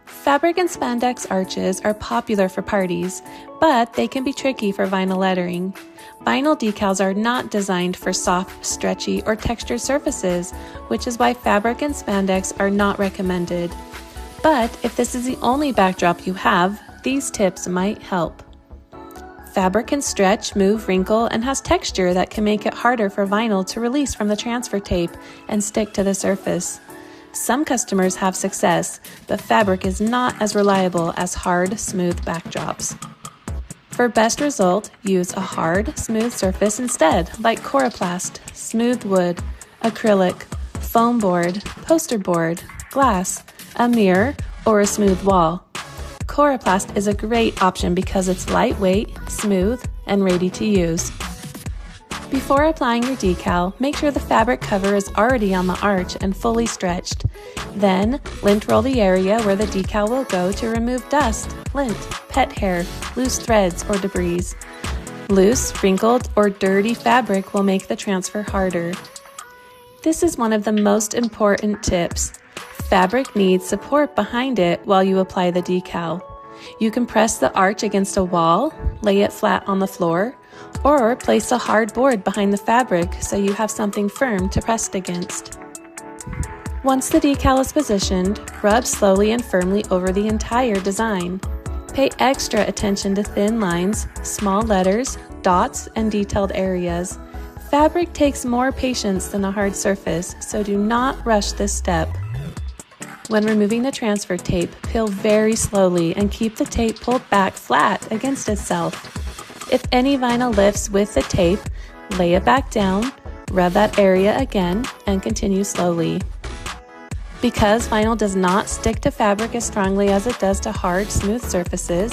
Fabric and spandex arches are popular for parties, but they can be tricky for vinyl lettering. Vinyl decals are not designed for soft, stretchy, or textured surfaces, which is why fabric and spandex are not recommended. But if this is the only backdrop you have, these tips might help. Fabric can stretch, move, wrinkle, and has texture that can make it harder for vinyl to release from the transfer tape and stick to the surface. Some customers have success, but fabric is not as reliable as hard, smooth backdrops. For best result, use a hard, smooth surface instead, like Coroplast, smooth wood, acrylic, foam board, poster board, glass, a mirror, or a smooth wall. Coroplast is a great option because it's lightweight, smooth, and ready to use. Before applying your decal, make sure the fabric cover is already on the arch and fully stretched. Then, lint roll the area where the decal will go to remove dust, lint, pet hair, loose threads, or debris. Loose, wrinkled, or dirty fabric will make the transfer harder. This is one of the most important tips. Fabric needs support behind it while you apply the decal. You can press the arch against a wall, lay it flat on the floor, or place a hard board behind the fabric so you have something firm to press against. Once the decal is positioned, rub slowly and firmly over the entire design. Pay extra attention to thin lines, small letters, dots, and detailed areas. Fabric takes more patience than a hard surface, so do not rush this step. When removing the transfer tape, peel very slowly and keep the tape pulled back flat against itself. If any vinyl lifts with the tape, lay it back down, rub that area again, and continue slowly. Because vinyl does not stick to fabric as strongly as it does to hard, smooth surfaces,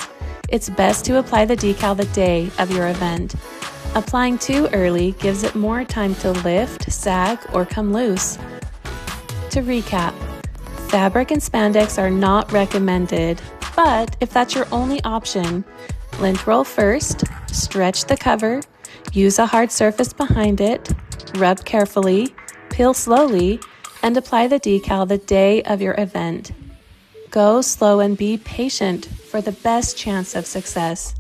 it's best to apply the decal the day of your event. Applying too early gives it more time to lift, sag, or come loose. To recap, fabric and spandex are not recommended, but if that's your only option, lint roll first, stretch the cover, use a hard surface behind it, rub carefully, peel slowly, and apply the decal the day of your event. Go slow and be patient for the best chance of success.